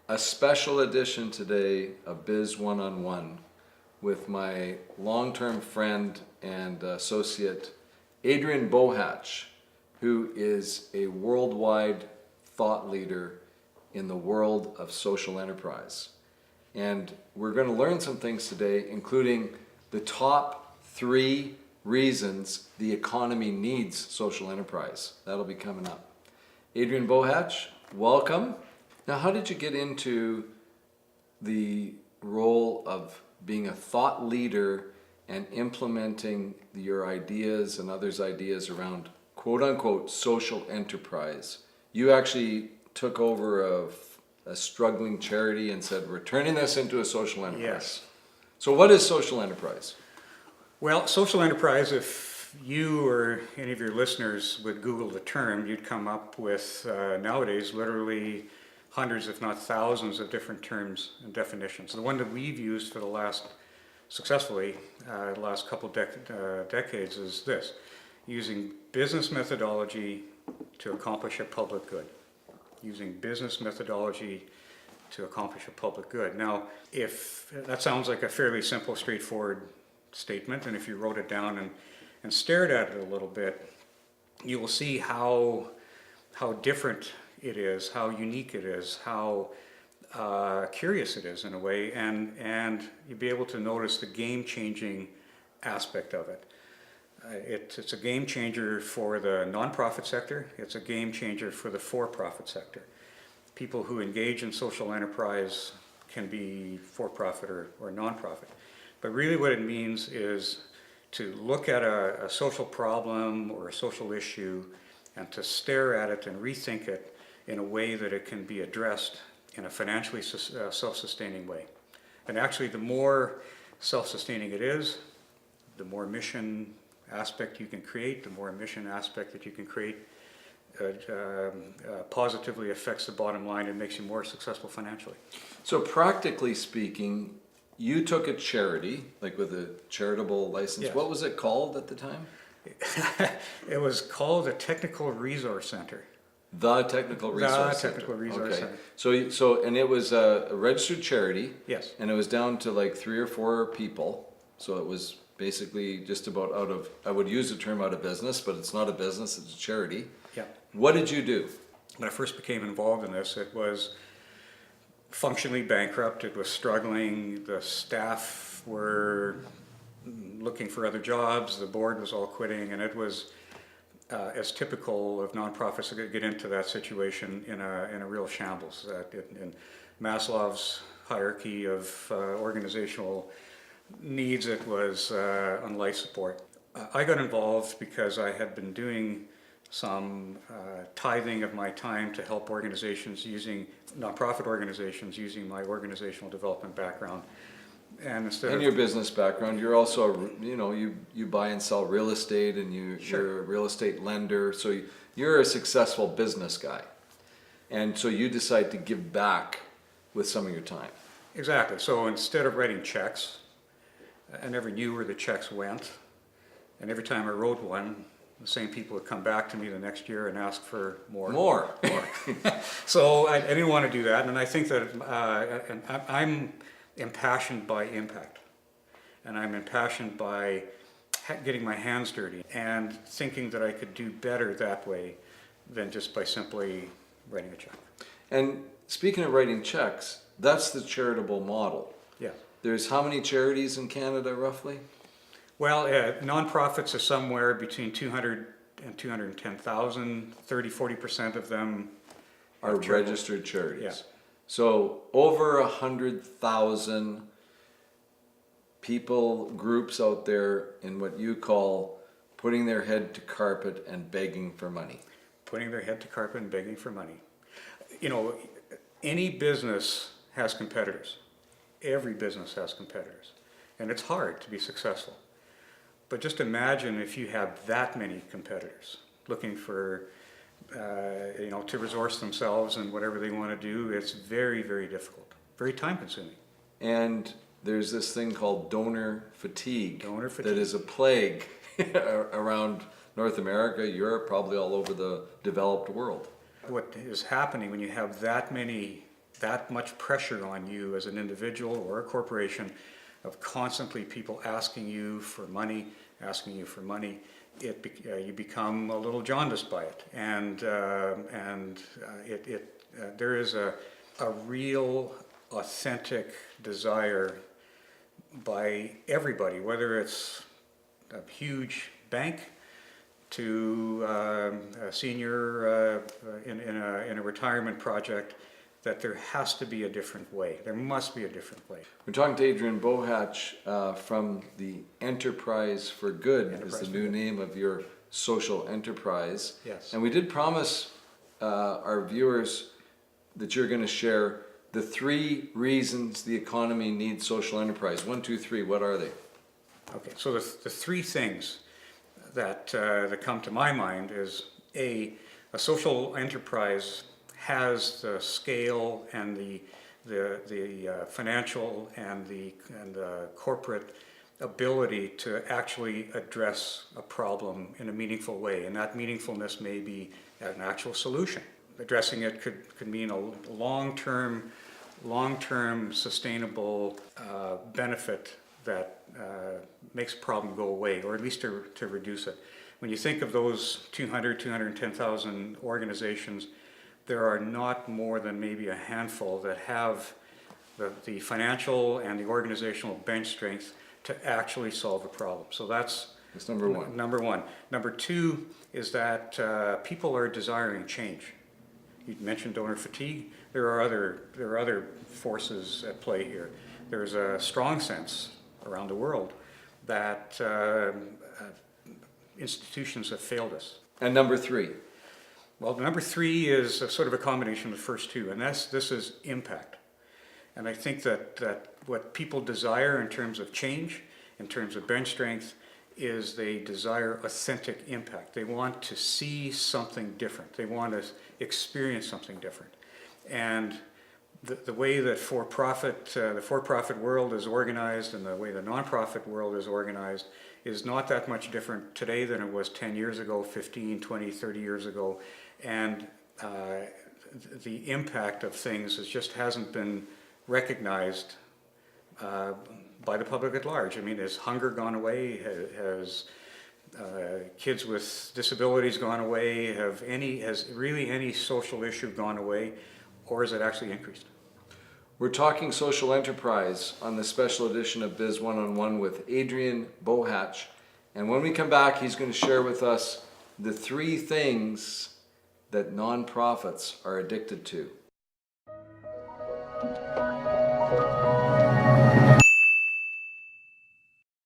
A special edition today of Biz One-on-One with my long-term friend and associate, Adrian Bohach, who is a worldwide thought leader in the world of social enterprise. And we're going to learn some things today, including the top 3 reasons the economy needs social enterprise. That'll be coming up. Adrian Bohach, welcome. Now, how did you get into the role of being a thought leader and implementing your ideas and others' ideas around quote-unquote social enterprise? You actually took over a struggling charity and said, we're turning this into a social enterprise. Yes. So what is social enterprise? Well, social enterprise, if you or any of your listeners would Google the term, you'd come up with nowadays literally hundreds, if not thousands, of different terms and definitions. The one that we've used for the last couple decades is this: using business methodology to accomplish a public good. Using business methodology to accomplish a public good. Now, if that sounds like a fairly simple, straightforward statement, and if you wrote it down and stared at it a little bit, you will see how different it is, how unique it is, how curious it is in a way, and you'll be able to notice the game-changing aspect of it. It's a game changer for the nonprofit sector. It's a game changer for the for-profit sector. People who engage in social enterprise can be for-profit or nonprofit. But really what it means is to look at a social problem or a social issue and to stare at it and rethink it in a way that it can be addressed in a financially self-sustaining way. And actually, the more self-sustaining it is, the more mission aspect you can create, the more mission aspect that you can create positively affects the bottom line and makes you more successful financially. So practically speaking, you took a charity, like with a charitable license. Yes. What was it called at the time? It was called a Technical Resource Center. The Technical Resource Center. The Technical Resource Center. And it was a registered charity. Yes. And it was down to like 3 or 4 people. So it was basically just about I would use the term out of business, but it's not a business, it's a charity. Yeah. What did you do? When I first became involved in this, it was functionally bankrupt. It was struggling. The staff were looking for other jobs. The board was all quitting, and it was as typical of nonprofits to get into that situation in a real shambles. In Maslow's hierarchy of organizational needs, it was on life support. I got involved because I had been doing some tithing of my time to help nonprofit organizations using my organizational development background. And your business background, you're also, you buy and sell real estate, and you're a real estate lender, so you're a successful business guy. And so you decide to give back with some of your time. Exactly. So instead of writing checks, I never knew where the checks went. And every time I wrote one, the same people would come back to me the next year and ask for more. So I didn't want to do that. And I think that I'm impassioned by impact. And I'm impassioned by getting my hands dirty and thinking that I could do better that way than just by simply writing a check. And speaking of writing checks, that's the charitable model. Yeah. There's how many charities in Canada roughly? Well, nonprofits are somewhere between 200 and 210,000. 30-40% of them are registered charities. Yeah. So over 100,000 people, groups out there in what you call putting their head to carpet and begging for money. Putting their head to carpet and begging for money. Any business has competitors. Every business has competitors. And it's hard to be successful. But just imagine if you have that many competitors looking for, to resource themselves and whatever they want to do. It's very, very difficult, very time consuming. And there's this thing called donor fatigue. Donor fatigue. That is a plague around North America, Europe, probably all over the developed world. What is happening when you have that much pressure on you as an individual or a corporation of constantly people asking you for money, you become a little jaundiced by it, and there is a real authentic desire by everybody, whether it's a huge bank to a senior in a retirement project, that there has to be a different way. There must be a different way. We're talking to Adrian Bohach from the Enterprise for Good, is the new name of your social enterprise. Yes. And we did promise our viewers that you're going to share the 3 reasons the economy needs social enterprise. 1, 2, 3, what are they? Okay, so the 3 things that come to my mind is a social enterprise has the scale and the financial and the corporate ability to actually address a problem in a meaningful way, and that meaningfulness may be an actual solution. Addressing it could mean a long-term sustainable benefit that makes a problem go away, or at least to reduce it. When you think of those 210,000 organizations, there are not more than maybe a handful that have the financial and the organizational bench strength to actually solve a problem. So that's number one. Number one. Number 2 is that people are desiring change. You mentioned donor fatigue. There are other forces at play here. There's a strong sense around the world that institutions have failed us. And number 3? Well, number 3 is sort of a combination of the first 2, and this is impact. And I think that what people desire in terms of change, in terms of bench strength, is they desire authentic impact. They want to see something different. They want to experience something different. And the way that the for-profit world is organized and the way the nonprofit world is organized is not that much different today than it was 10 years ago, 15, 20, 30 years ago. And the impact of things just hasn't been recognized by the public at large. I mean, has hunger gone away? Has kids with disabilities gone away? Has really any social issue gone away, or has it actually increased? We're talking social enterprise on the special edition of Biz One-on-One with Adrian Bohach. And when we come back, he's going to share with us the 3 things that nonprofits are addicted to.